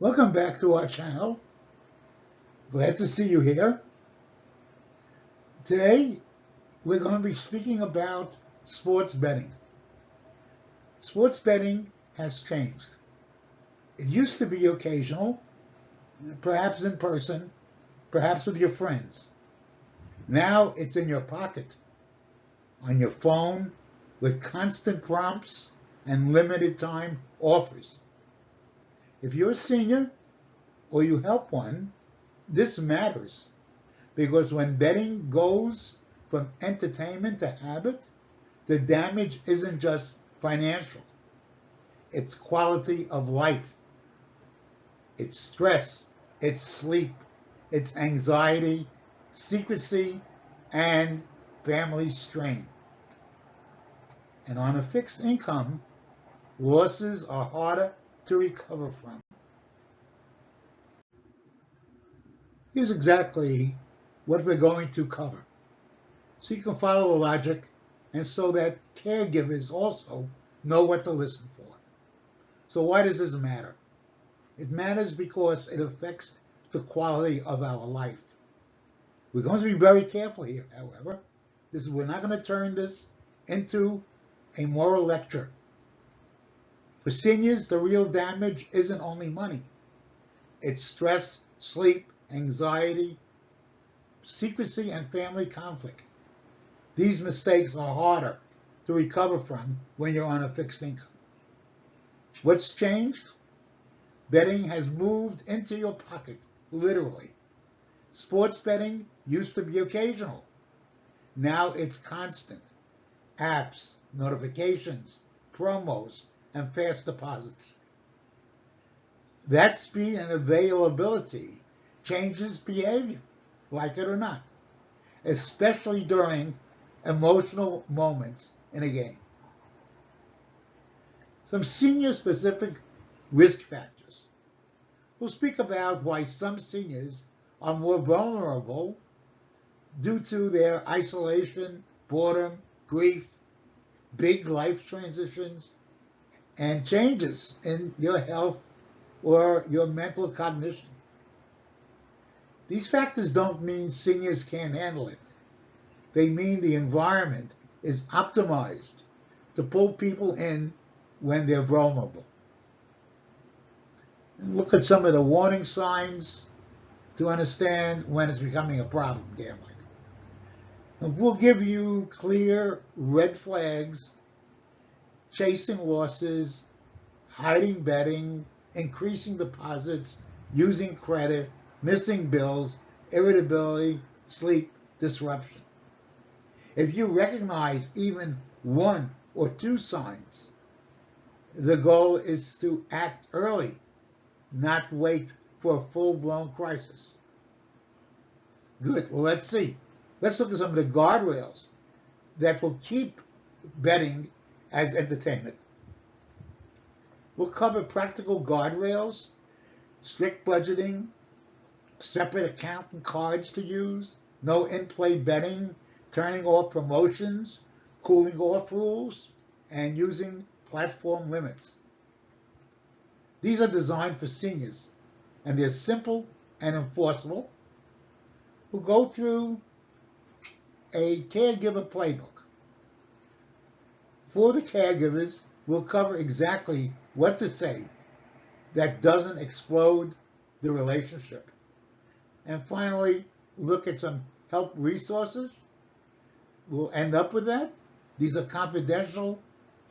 Welcome back to our channel. Glad to see you here. Today, we're going to be speaking about sports betting. Sports betting has changed. It used to be occasional, perhaps in person, perhaps with your friends. Now it's in your pocket, on your phone, with constant prompts and limited time offers. If you're a senior or you help one, this matters because when betting goes from entertainment to habit, the damage isn't just financial. It's quality of life. It's stress, it's sleep, it's anxiety, secrecy, and family strain. And on a fixed income, losses are harder to recover from. Here's exactly what we're going to cover, so you can follow the logic and so that caregivers also know what to listen for. So why does this matter? It matters because it affects the quality of our life. We're going to be very careful here, however. We're not going to turn this into a moral lecture. For seniors, the real damage isn't only money. It's stress, sleep, anxiety, secrecy, and family conflict. These mistakes are harder to recover from when you're on a fixed income. What's changed? Betting has moved into your pocket, literally. Sports betting used to be occasional. Now it's constant. Apps, notifications, promos, and fast deposits. That speed and availability changes behavior, like it or not, especially during emotional moments in a game. Some senior-specific risk factors. We'll speak about why some seniors are more vulnerable due to their isolation, boredom, grief, big life transitions, and changes in your health or your mental cognition. These factors don't mean seniors can't handle it. They mean the environment is optimized to pull people in when they're vulnerable. Look at some of the warning signs to understand when it's becoming a problem, gambling. And we'll give you clear red flags: chasing losses, hiding betting, increasing deposits, using credit, missing bills, irritability, sleep disruption. If you recognize even one or two signs, the goal is to act early, not wait for a full-blown crisis. Good. Well, let's see. Let's look at some of the guardrails that will keep betting as entertainment. We'll cover practical guardrails, strict budgeting, separate account and cards to use, no in-play betting, turning off promotions, cooling off rules, and using platform limits. These are designed for seniors, and they're simple and enforceable. We'll go through a caregiver playbook. For the caregivers, we'll cover exactly what to say that doesn't explode the relationship. And finally, look at some help resources. We'll end up with that. These are confidential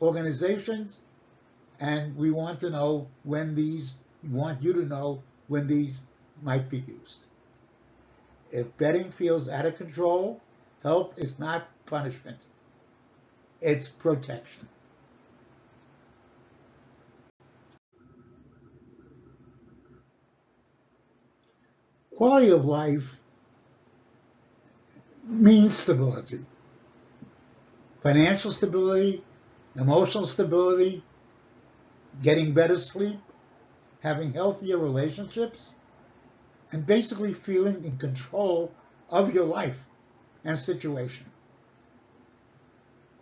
organizations, and we want you to know when these might be used. If betting feels out of control, help is not punishment. It's protection. Quality of life means stability. Financial stability, emotional stability, getting better sleep, having healthier relationships, and basically feeling in control of your life and situation.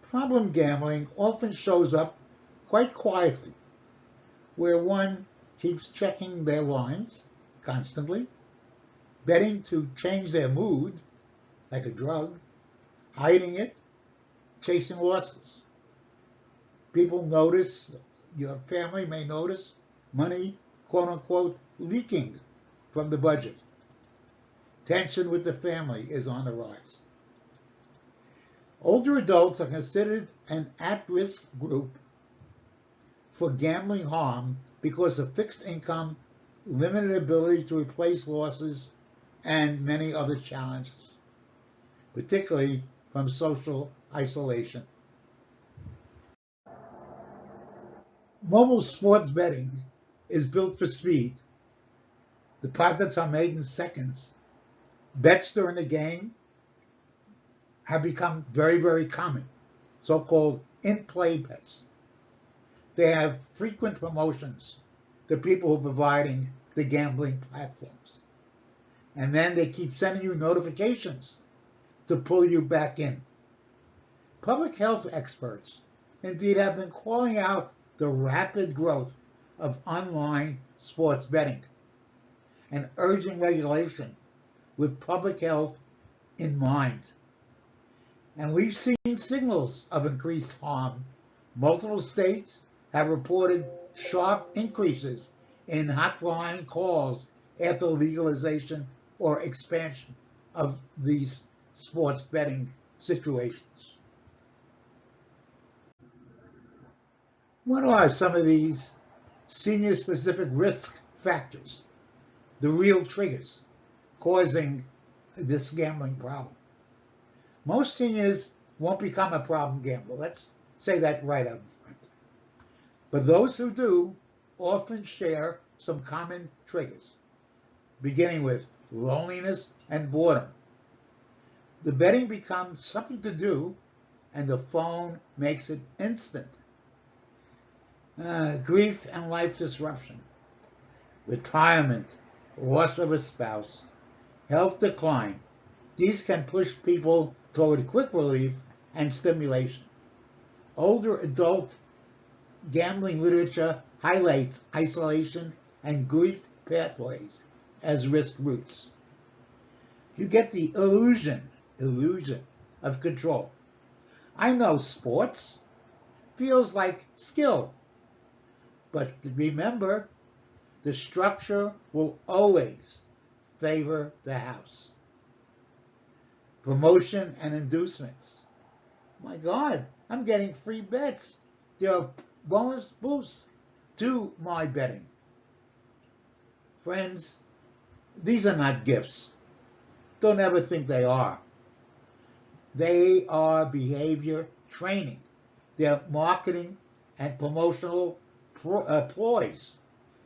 Problem gambling often shows up quite quietly, where one keeps checking their lines constantly, betting to change their mood, like a drug, hiding it, chasing losses. People notice, your family may notice money, quote unquote, leaking from the budget. Tension with the family is on the rise. Older adults are considered an at-risk group for gambling harm because of fixed income, limited ability to replace losses, and many other challenges, particularly from social isolation. Mobile sports betting is built for speed. Deposits are made in seconds. Bets during the game have become very, very common, so-called in-play bets. They have frequent promotions to people who are providing the gambling platforms. And then they keep sending you notifications to pull you back in. Public health experts indeed have been calling out the rapid growth of online sports betting and urging regulation with public health in mind. And we've seen signals of increased harm. Multiple states have reported sharp increases in hotline calls after legalization or expansion of these sports betting situations. What are some of these senior-specific risk factors, the real triggers causing this gambling problem? Most seniors won't become a problem gambler. Let's say that right up front. But those who do often share some common triggers, beginning with loneliness and boredom. The betting becomes something to do, and the phone makes it instant. Grief and life disruption, retirement, loss of a spouse, health decline. These can push people toward quick relief and stimulation. Older adult gambling literature highlights isolation and grief pathways as risk routes. You get the illusion of control. I know sports feels like skill, but remember, the structure will always favor the house. Promotion and inducements. My God, I'm getting free bets. There are bonus boosts to my betting. Friends, these are not gifts. Don't ever think they are. They are behavior training. They're marketing and promotional ploys,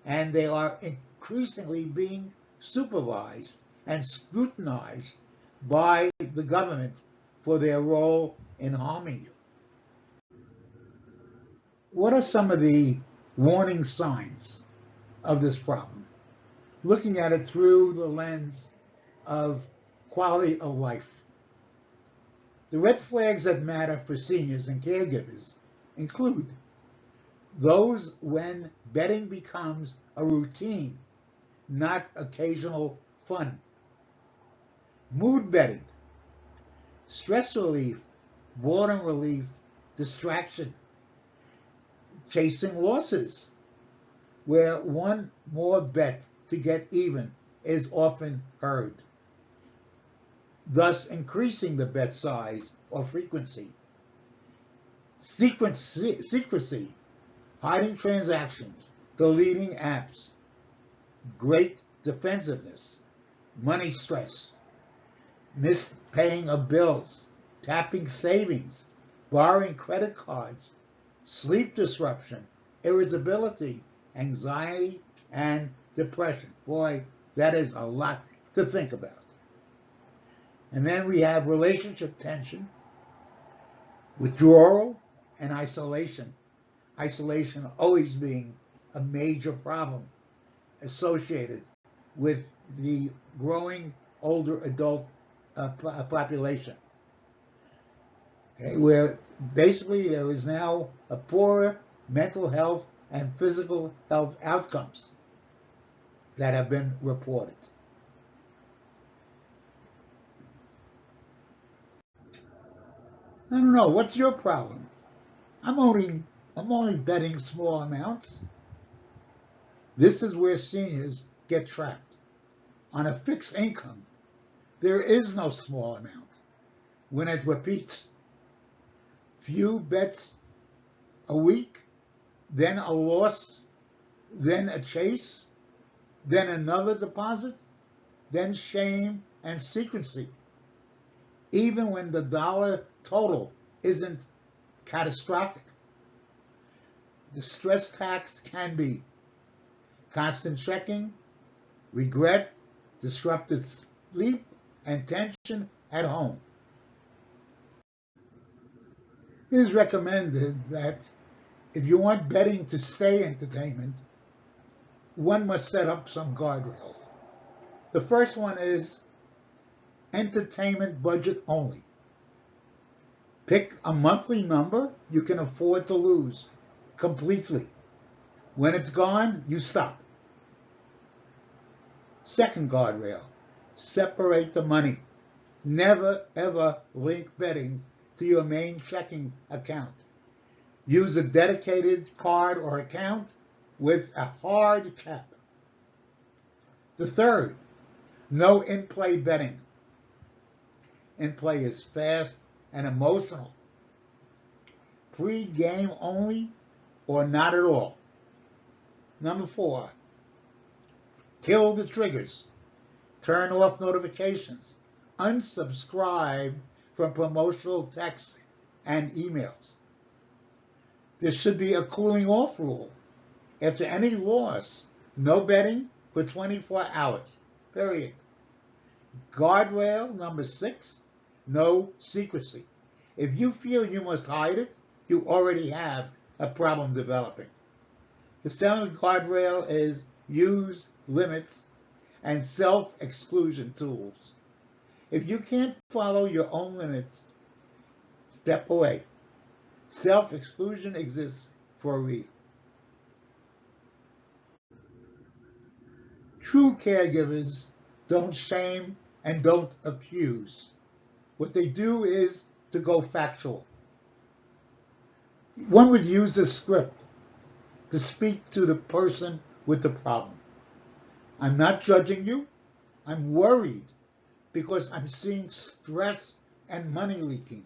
and they are increasingly being supervised and scrutinized by the government for their role in harming you. What are some of the warning signs of this problem? Looking at it through the lens of quality of life. The red flags that matter for seniors and caregivers include those when betting becomes a routine, not occasional fun. Mood betting, stress relief, boredom relief, distraction, chasing losses, where one more bet to get even is often heard, thus increasing the bet size or frequency. Secrecy, hiding transactions, deleting apps, great defensiveness, money stress, missed paying of bills, tapping savings, borrowing credit cards, sleep disruption, irritability, anxiety, and depression. Boy, that is a lot to think about. And then we have relationship tension, withdrawal, and isolation. Isolation always being a major problem associated with the growing older adult population. Okay, where basically there is now a poorer mental health and physical health outcomes that have been reported. I don't know, what's your problem? I'm only betting small amounts. This is where seniors get trapped. On a fixed income, there is no small amount. When it repeats, few bets a week, then a loss, then a chase, then another deposit, then shame and secrecy. Even when the dollar total isn't catastrophic. The stress tax can be constant checking, regret, disrupted sleep, and tension at home. It is recommended that if you want betting to stay entertainment, one must set up some guardrails. The first one is entertainment budget only. Pick a monthly number you can afford to lose completely. When it's gone, you stop. Second guardrail, separate the money. Never ever link betting to your main checking account. Use a dedicated card or account with a hard cap. The third, no in-play betting. In-play is fast and emotional. Pre-game only or not at all. Number 4, kill the triggers. Turn off notifications. Unsubscribe from promotional texts and emails. There should be a cooling off rule. After any loss, no betting for 24 hours, period. Guardrail number 6, no secrecy. If you feel you must hide it, you already have a problem developing. The 7th guardrail is use limits and self-exclusion tools. If you can't follow your own limits, step away. Self-exclusion exists for a reason. True caregivers don't shame and don't accuse. What they do is to go factual. One would use a script to speak to the person with the problem. I'm not judging you. I'm worried because I'm seeing stress and money leaking.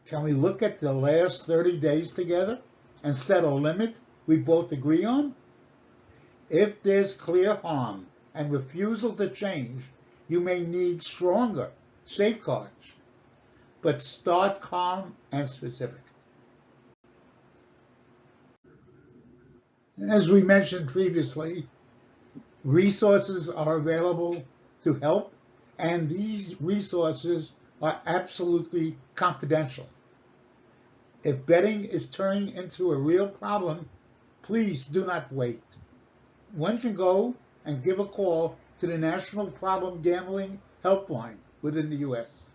Can we look at the last 30 days together and set a limit we both agree on? If there's clear harm and refusal to change, you may need stronger safeguards. But start calm and specific. As we mentioned previously, resources are available to help, and these resources are absolutely confidential. If betting is turning into a real problem, please do not wait. One can go and give a call to the National Problem Gambling Helpline within the U.S.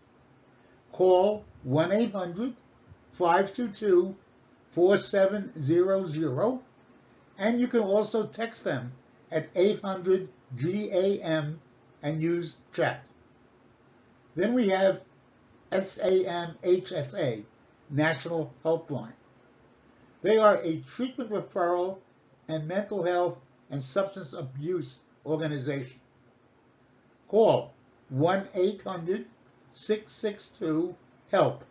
Call 1-800-522-4700, and you can also text them at 800-GAM and use chat. Then we have SAMHSA, National Helpline. They are a treatment referral and mental health and substance abuse organization. Call 1-800-662-HELP,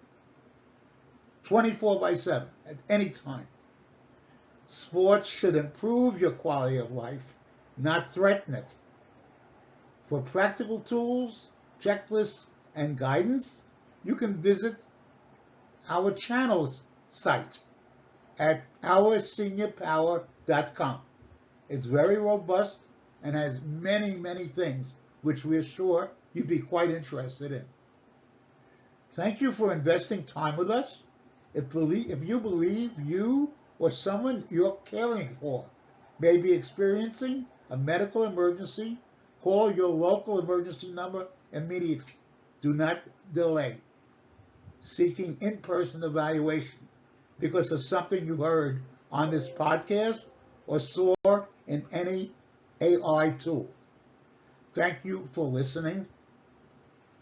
24/7 at any time. Sports should improve your quality of life, not threaten it. For practical tools, checklists, and guidance, you can visit our channel's site at ourseniorpower.com. It's very robust and has many, many things which we are sure you'd be quite interested in. Thank you for investing time with us. If you believe you or someone you're caring for may be experiencing a medical emergency, call your local emergency number immediately. Do not delay seeking in-person evaluation because of something you heard on this podcast or saw in any AI tool. Thank you for listening,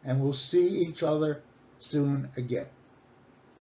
and we'll see each other soon again.